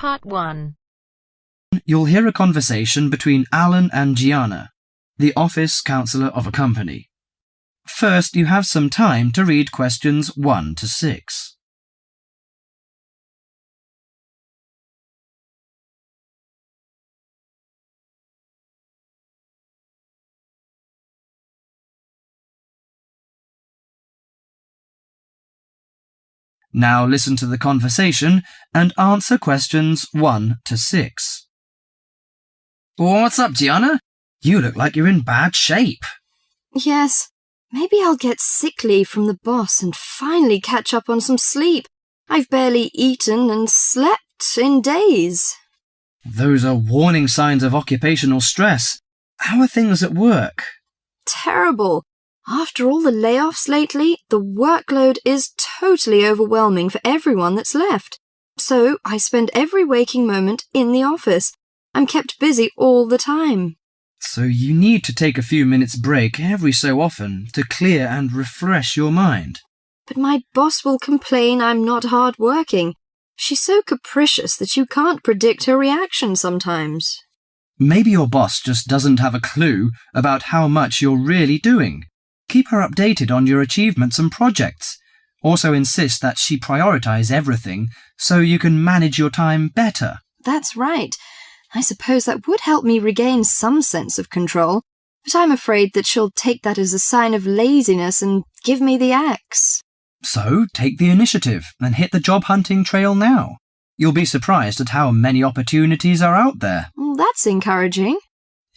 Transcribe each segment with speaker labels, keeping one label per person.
Speaker 1: Part 1.
Speaker 2: You'll hear a conversation between Alan and Gianna, the office counsellor of a company. First, you have some time to read questions 1 to 6. Now listen to the conversation and answer questions 1 to 6. What's up, Gianna? You look like you're in bad shape.
Speaker 3: Yes, maybe I'll get sick leave from the boss and finally catch up on some sleep. I've barely eaten and slept in days.
Speaker 2: Those are warning signs of occupational stress. How are things at work?
Speaker 3: Terrible. After all the layoffs lately, the workload is totally overwhelming for everyone that's left. So I spend every waking moment in the office. I'm kept busy all the time.
Speaker 2: So you need to take a few minutes break every so often to clear and refresh your mind.
Speaker 3: But my boss will complain I'm not hard-working. She's so capricious that you can't predict her reaction sometimes.
Speaker 2: Maybe your boss just doesn't have a clue about how much you're really doing. Keep her updated on your achievements and projects. Also insist that she prioritize everything so you can manage your time better.
Speaker 3: That's right. I suppose that would help me regain some sense of control, but I'm afraid that she'll take that as a sign of laziness and give me the axe.
Speaker 2: So take the initiative and hit the job hunting trail now. You'll be surprised at how many opportunities are out there.
Speaker 3: That's encouraging.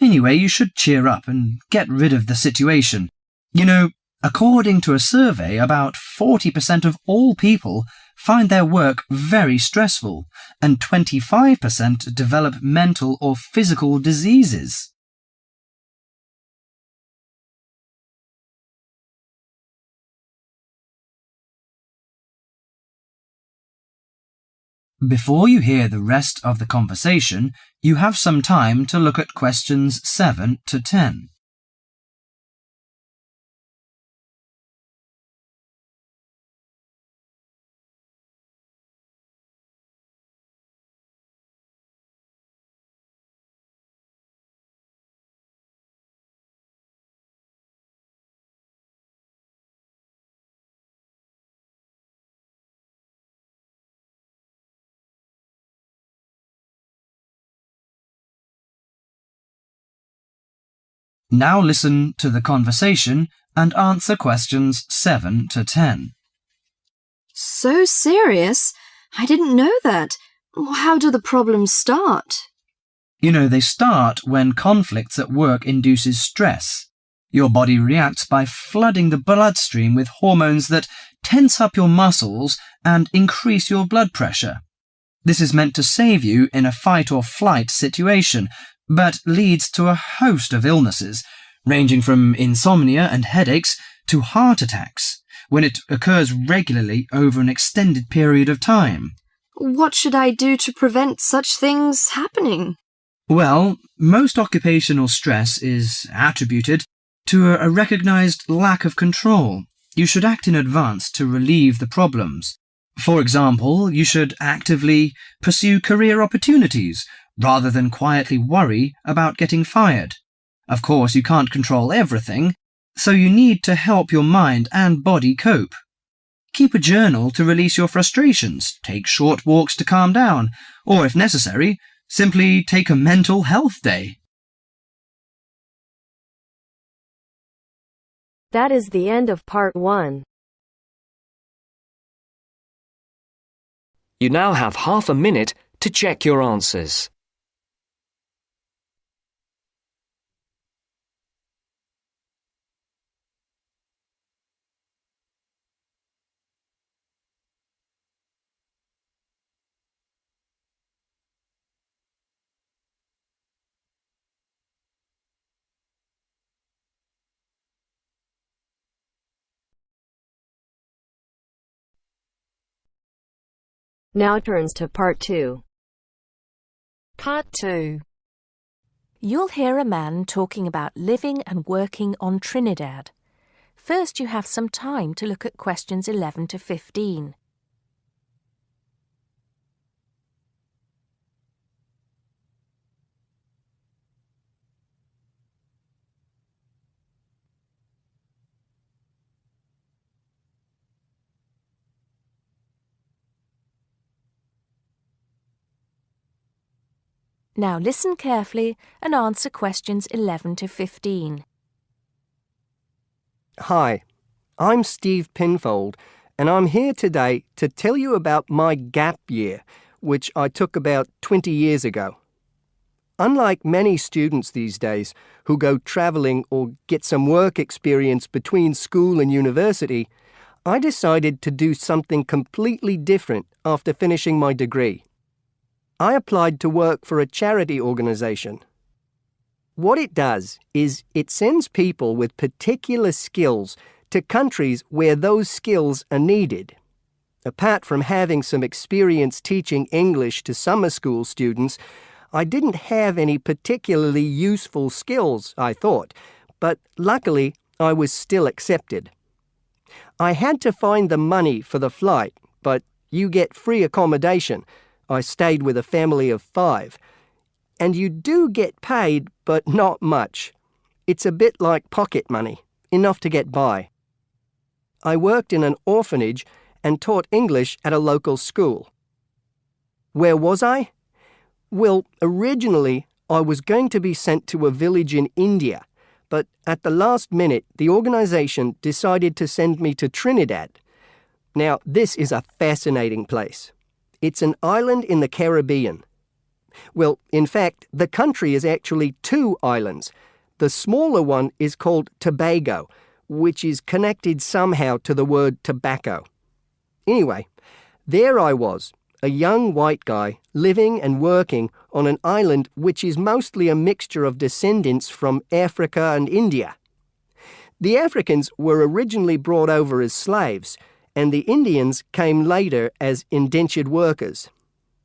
Speaker 2: Anyway, you should cheer up and get rid of the situation. You know, according to a survey, about 40% of all people find their work very stressful, and 25% develop mental or physical diseases. Before you hear the rest of the conversation, you have some time to look at questions 7 to 10. Now listen to the conversation and answer questions 7 to 10.
Speaker 3: So serious? I didn't know that. How do the problems start?
Speaker 2: You know, they start when conflicts at work induces stress. Your body reacts by flooding the bloodstream with hormones that tense up your muscles and increase your blood pressure. This is meant to save you in a fight or flight situation, but leads to a host of illnesses, ranging from insomnia and headaches to heart attacks, when it occurs regularly over an extended period of time.
Speaker 3: What should I do to prevent such things happening?
Speaker 2: Well, most occupational stress is attributed to a recognized lack of control. You should act in advance to relieve the problems. For example, you should actively pursue career opportunities rather than quietly worry about getting fired. Of course, you can't control everything, so you need to help your mind and body cope. Keep a journal to release your frustrations, take short walks to calm down, or if necessary, simply take a mental health day.
Speaker 1: That is the end of Part 1.
Speaker 4: You now have half a minute to check your answers.
Speaker 1: Now turns to Part 2.
Speaker 5: Part 2.
Speaker 6: You'll hear a man talking about living and working on Trinidad. First, you have some time to look at questions 11 to 15. Now listen carefully and answer questions 11 to 15.
Speaker 7: Hi, I'm Steve Pinfold, and I'm here today to tell you about my gap year, which I took about 20 years ago. Unlike many students these days who go travelling or get some work experience between school and university, I decided to do something completely different after finishing my degree. I applied to work for a charity organisation. What it does is it sends people with particular skills to countries where those skills are needed. Apart from having some experience teaching English to summer school students, I didn't have any particularly useful skills, I thought, but luckily I was still accepted. I had to find the money for the flight, but you get free accommodation. I stayed with a family of 5. And you do get paid, but not much. It's a bit like pocket money, enough to get by. I worked in an orphanage and taught English at a local school. Where was I? Well, originally I was going to be sent to a village in India, but at the last minute the organisation decided to send me to Trinidad. Now, this is a fascinating place. It's an island in the Caribbean. Well, in fact, the country is actually 2 islands. The smaller one is called Tobago, which is connected somehow to the word tobacco. Anyway, there I was, a young white guy living and working on an island which is mostly a mixture of descendants from Africa and India. The Africans were originally brought over as slaves, and the Indians came later as indentured workers.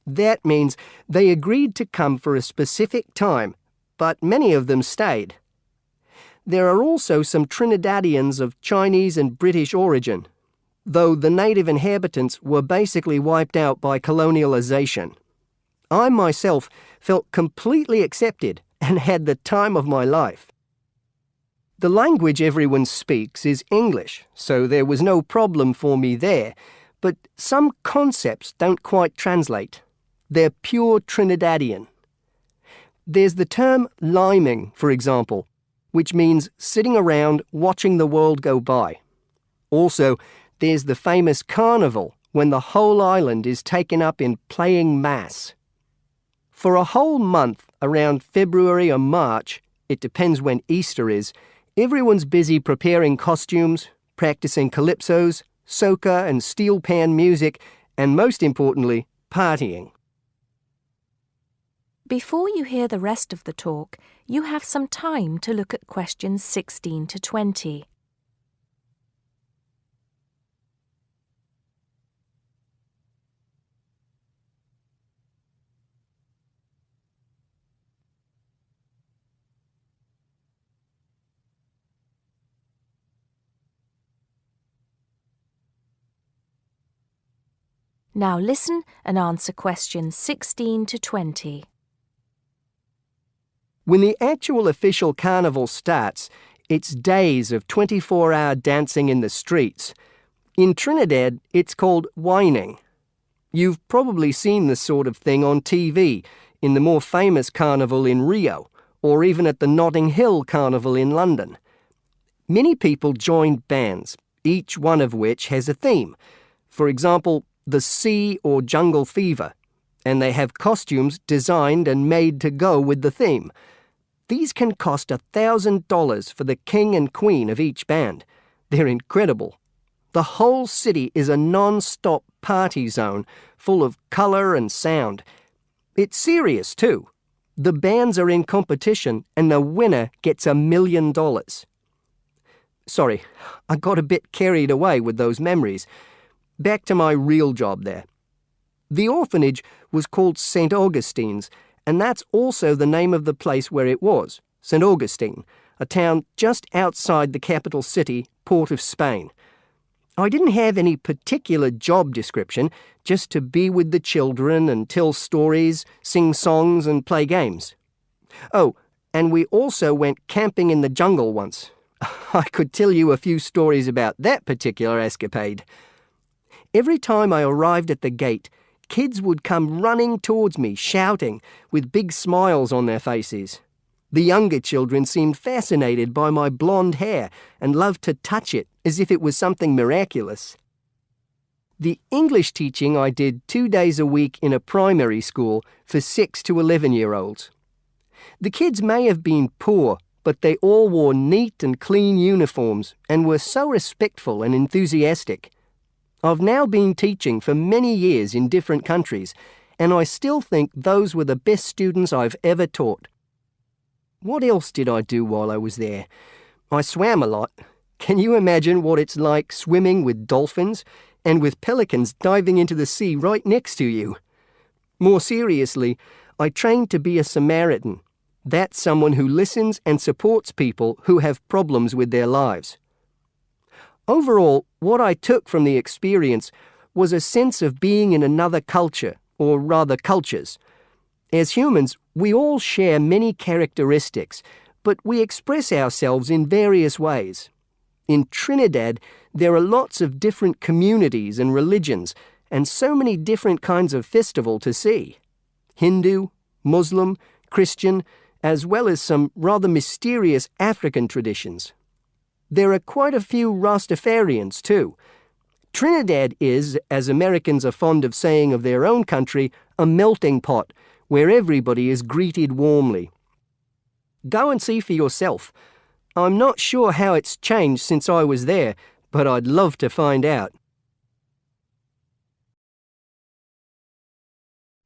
Speaker 7: That means they agreed to come for a specific time, but many of them stayed. There are also some Trinidadians of Chinese and British origin, though the native inhabitants were basically wiped out by colonialization. I myself felt completely accepted and had the time of my life. The language everyone speaks is English, so there was no problem for me there, but some concepts don't quite translate. They're pure Trinidadian. There's the term liming, for example, which means sitting around watching the world go by. Also, there's the famous carnival, when the whole island is taken up in playing mass. For a whole month, around February or March, it depends when Easter is, everyone's busy preparing costumes, practicing calypsos, soca and steel pan music, and most importantly, partying.
Speaker 6: Before you hear the rest of the talk, you have some time to look at questions 16 to 20. Now listen and answer questions 16 to 20.
Speaker 7: When the actual official carnival starts, it's days of 24-hour dancing in the streets. In Trinidad, it's called whining. You've probably seen this sort of thing on TV, in the more famous carnival in Rio, or even at the Notting Hill Carnival in London. Many people join bands, each one of which has a theme. For example, the Sea or Jungle Fever, and they have costumes designed and made to go with the theme. These can cost $1,000 for the king and queen of each band. They're incredible. The whole city is a non-stop party zone full of colour and sound. It's serious too. The bands are in competition and the winner gets $1 million. Sorry, I got a bit carried away with those memories. Back to my real job there. The orphanage was called St. Augustine's, and that's also the name of the place where it was, St. Augustine, a town just outside the capital city, Port of Spain. I didn't have any particular job description, just to be with the children and tell stories, sing songs and play games. Oh, and we also went camping in the jungle once. I could tell you a few stories about that particular escapade. Every time I arrived at the gate, kids would come running towards me, shouting, with big smiles on their faces. The younger children seemed fascinated by my blonde hair and loved to touch it as if it was something miraculous. The English teaching I did 2 days a week in a primary school for 6 to 11-year-olds. The kids may have been poor, but they all wore neat and clean uniforms and were so respectful and enthusiastic. I've now been teaching for many years in different countries, and I still think those were the best students I've ever taught. What else did I do while I was there? I swam a lot. Can you imagine what it's like swimming with dolphins and with pelicans diving into the sea right next to you? More seriously, I trained to be a Samaritan. That's someone who listens and supports people who have problems with their lives. Overall, what I took from the experience was a sense of being in another culture, or rather cultures. As humans, we all share many characteristics, but we express ourselves in various ways. In Trinidad, there are lots of different communities and religions, and so many different kinds of festival to see. Hindu, Muslim, Christian, as well as some rather mysterious African traditions. There are quite a few Rastafarians too. Trinidad is, as Americans are fond of saying of their own country, a melting pot where everybody is greeted warmly. Go and see for yourself. I'm not sure how it's changed since I was there, but I'd love to find out.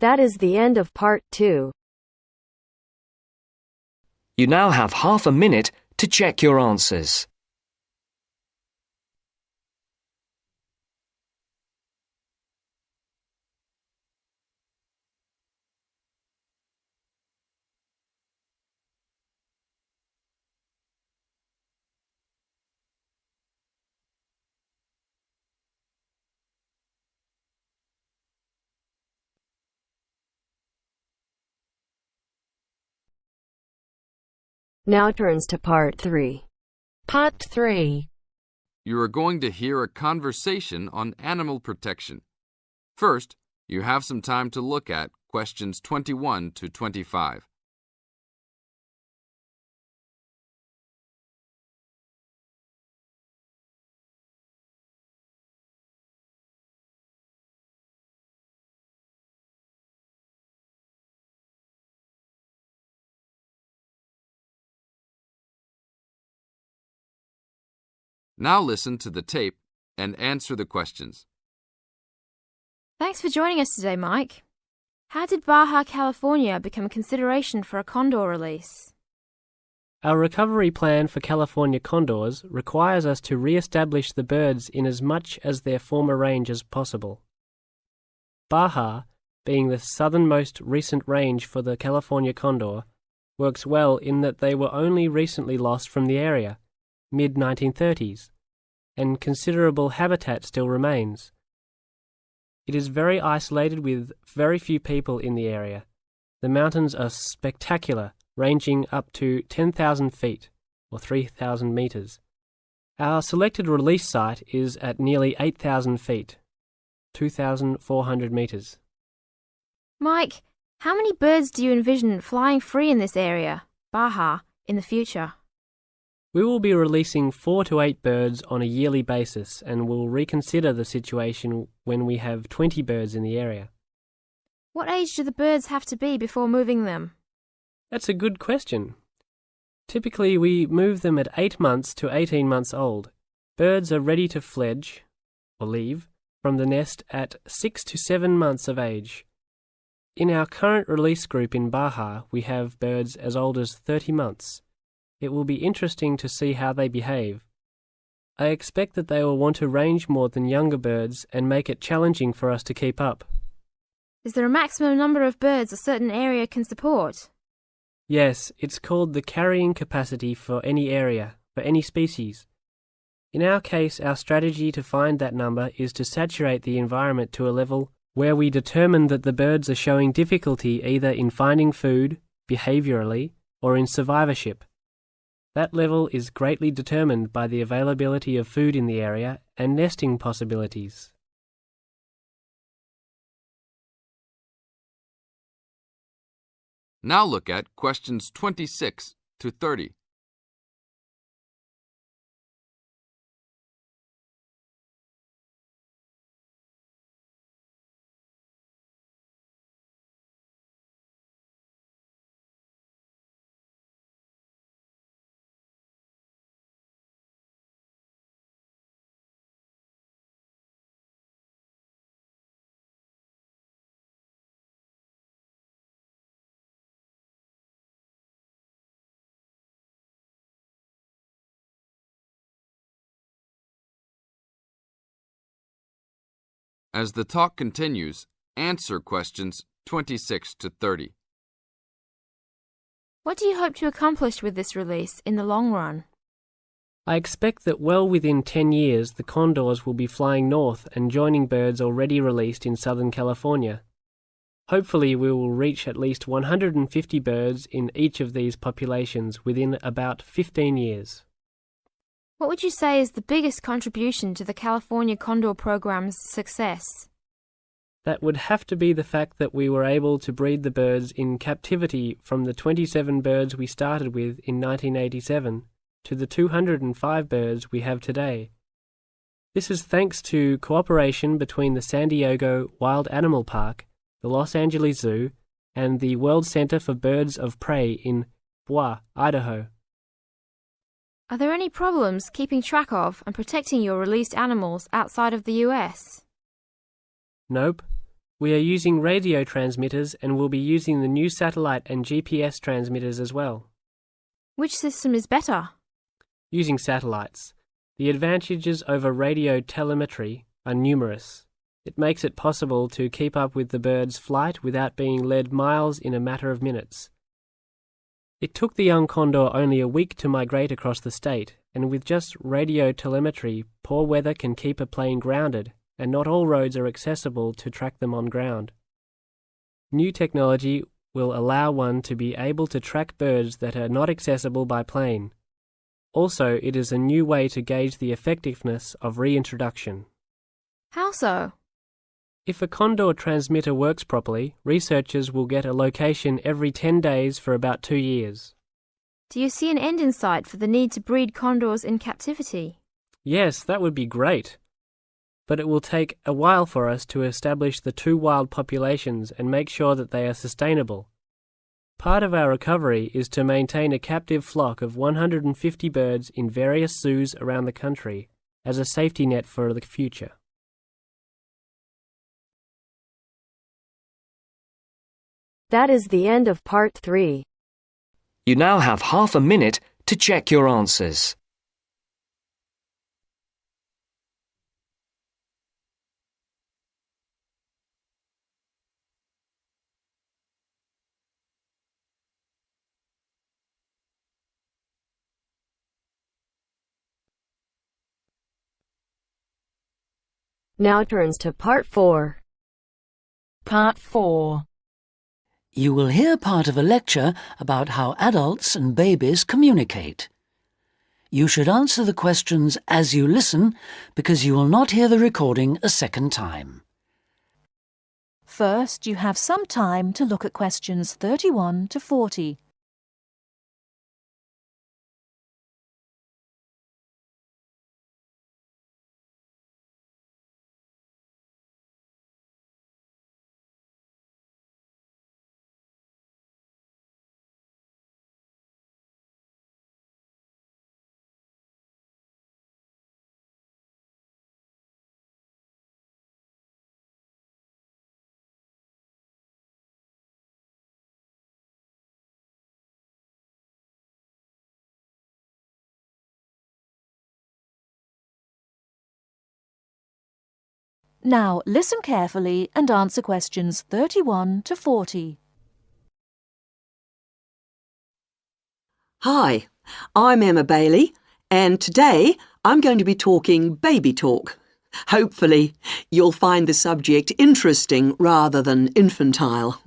Speaker 1: That is the end of part 2.
Speaker 4: You now have half a minute to check your answers.
Speaker 1: Now turns to part 3.
Speaker 5: Part 3.
Speaker 8: You are going to hear a conversation on animal protection. First, you have some time to look at questions 21 to 25. Now listen to the tape and answer the questions.
Speaker 9: Thanks for joining us today, Mike. How did Baja California become a consideration for a condor release?
Speaker 10: Our recovery plan for California condors requires us to re-establish the birds in as much as their former range as possible. Baja, being the southernmost recent range for the California condor, works well in that they were only recently lost from the area, mid-1930s, and considerable habitat still remains. It is very isolated with very few people in the area. The mountains are spectacular, ranging up to 10,000 feet, or 3,000 meters. Our selected release site is at nearly 8,000 feet, 2,400 meters.
Speaker 9: Mike, how many birds do you envision flying free in this area, Baja, in the future?
Speaker 10: We will be releasing 4 to 8 birds on a yearly basis and will reconsider the situation when we have 20 birds in the area.
Speaker 9: What age do the birds have to be before moving them?
Speaker 10: That's a good question. Typically, we move them at 8 months to 18 months old. Birds are ready to fledge, or leave, from the nest at 6 to 7 months of age. In our current release group in Baja, we have birds as old as 30 months. It will be interesting to see how they behave. I expect that they will want to range more than younger birds and make it challenging for us to keep up.
Speaker 9: Is there a maximum number of birds a certain area can support?
Speaker 10: Yes, it's called the carrying capacity for any area, for any species. In our case, our strategy to find that number is to saturate the environment to a level where we determine that the birds are showing difficulty either in finding food, behaviourally, or in survivorship. That level is greatly determined by the availability of food in the area and nesting possibilities.
Speaker 8: Now look at questions 26 to 30. As the talk continues, answer questions 26 to 30.
Speaker 9: What do you hope to accomplish with this release in the long run?
Speaker 10: I expect that well within 10 years the condors will be flying north and joining birds already released in Southern California. Hopefully we will reach at least 150 birds in each of these populations within about 15 years.
Speaker 9: What would you say is the biggest contribution to the California Condor program's success?
Speaker 10: That would have to be the fact that we were able to breed the birds in captivity from the 27 birds we started with in 1987 to the 205 birds we have today. This is thanks to cooperation between the San Diego Wild Animal Park, the Los Angeles Zoo, and the World Center for Birds of Prey in Boise, Idaho.
Speaker 9: Are there any problems keeping track of and protecting your released animals outside of the US?
Speaker 10: Nope. We are using radio transmitters and will be using the new satellite and GPS transmitters as well.
Speaker 9: Which system is better?
Speaker 10: Using satellites. The advantages over radio telemetry are numerous. It makes it possible to keep up with the bird's flight without being led miles in a matter of minutes. It took the young condor only a week to migrate across the state, and with just radio telemetry, poor weather can keep a plane grounded, and not all roads are accessible to track them on ground. New technology will allow one to be able to track birds that are not accessible by plane. Also, it is a new way to gauge the effectiveness of reintroduction.
Speaker 9: How so?
Speaker 10: If a condor transmitter works properly, researchers will get a location every 10 days for about 2 years.
Speaker 9: Do you see an end in sight for the need to breed condors in captivity?
Speaker 10: Yes, that would be great. But it will take a while for us to establish the two wild populations and make sure that they are sustainable. Part of our recovery is to maintain a captive flock of 150 birds in various zoos around the country as a safety net for the future.
Speaker 1: That is the end of part 3.
Speaker 4: You now have half a minute to check your answers.
Speaker 1: Now turns to part 4.
Speaker 5: Part 4.
Speaker 11: You will hear part of a lecture about how adults and babies communicate. You should answer the questions as you listen because you will not hear the recording a second time.
Speaker 12: First, you have some time to look at questions 31 to 40. Now listen carefully and answer questions 31 to 40.
Speaker 13: Hi, I'm Emma Bailey, and today I'm going to be talking baby talk. Hopefully, you'll find the subject interesting rather than infantile.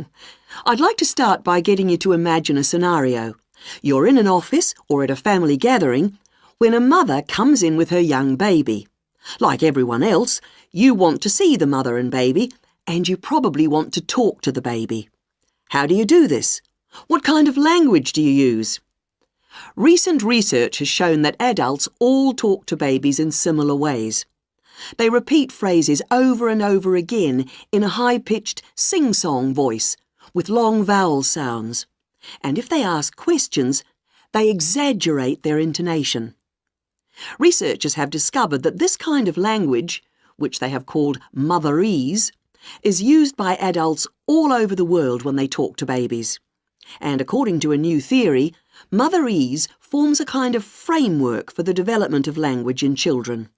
Speaker 13: I'd like to start by getting you to imagine a scenario. You're in an office or at a family gathering when a mother comes in with her young baby. Like everyone else, you want to see the mother and baby, and you probably want to talk to the baby. How do you do this? What kind of language do you use? Recent research has shown that adults all talk to babies in similar ways. They repeat phrases over and over again in a high-pitched sing-song voice with long vowel sounds. And if they ask questions, they exaggerate their intonation. Researchers have discovered that this kind of language, which they have called motherese, is used by adults all over the world when they talk to babies. And according to a new theory, motherese forms a kind of framework for the development of language in children.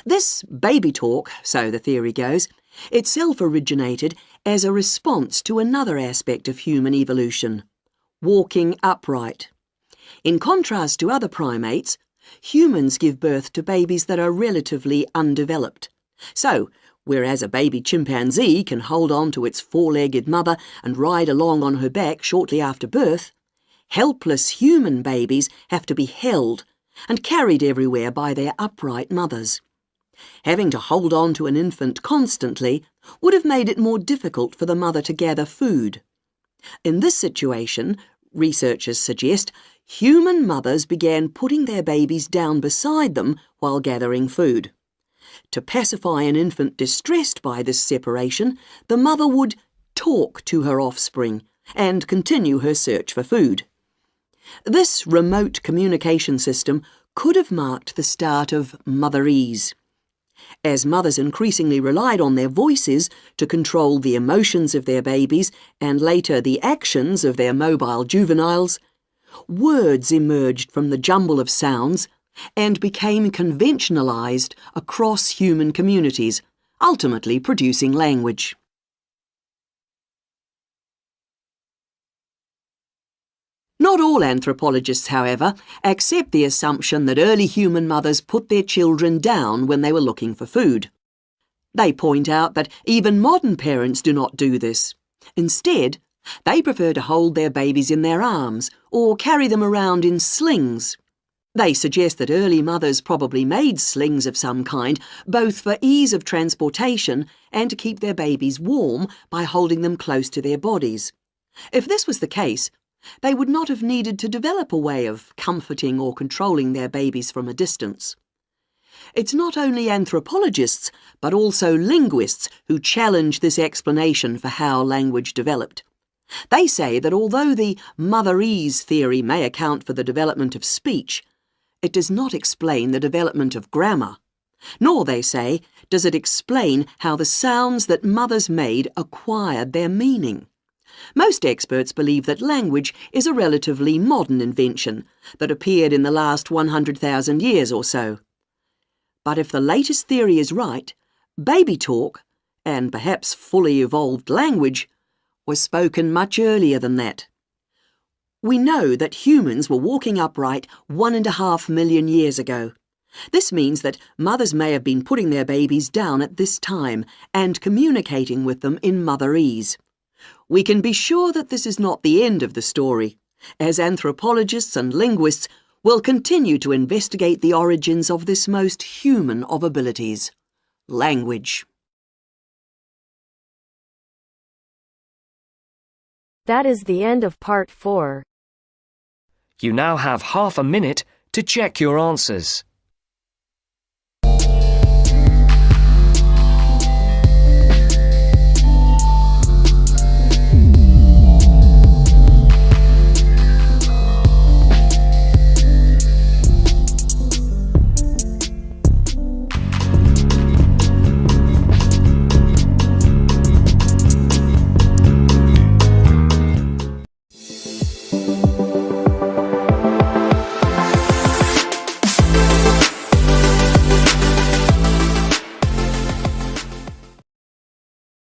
Speaker 13: This baby talk, so the theory goes, itself originated as a response to another aspect of human evolution, walking upright. In contrast to other primates, humans give birth to babies that are relatively undeveloped. So, whereas a baby chimpanzee can hold on to its four-legged mother and ride along on her back shortly after birth, helpless human babies have to be held and carried everywhere by their upright mothers. Having to hold on to an infant constantly would have made it more difficult for the mother to gather food. In this situation, researchers suggest, human mothers began putting their babies down beside them while gathering food. To pacify an infant distressed by this separation, the mother would talk to her offspring and continue her search for food. This remote communication system could have marked the start of motherese. As mothers increasingly relied on their voices to control the emotions of their babies and later the actions of their mobile juveniles, words emerged from the jumble of sounds and became conventionalized across human communities, ultimately producing language. Not all anthropologists, however, accept the assumption that early human mothers put their children down when they were looking for food. They point out that even modern parents do not do this. Instead, they prefer to hold their babies in their arms or carry them around in slings. They suggest that early mothers probably made slings of some kind, both for ease of transportation and to keep their babies warm by holding them close to their bodies. If this was the case, they would not have needed to develop a way of comforting or controlling their babies from a distance. It's not only anthropologists, but also linguists who challenge this explanation for how language developed. They say that although the motherese theory may account for the development of speech, it does not explain the development of grammar. Nor, they say, does it explain how the sounds that mothers made acquired their meaning. Most experts believe that language is a relatively modern invention that appeared in the last 100,000 years or so. But if the latest theory is right, baby talk, and perhaps fully evolved language, was spoken much earlier than that. We know that humans were walking upright 1.5 million years ago. This means that mothers may have been putting their babies down at this time and communicating with them in motherese. We can be sure that this is not the end of the story, as anthropologists and linguists will continue to investigate the origins of this most human of abilities, language.
Speaker 1: That is the end of part 4.
Speaker 4: You now have half a minute to check your answers.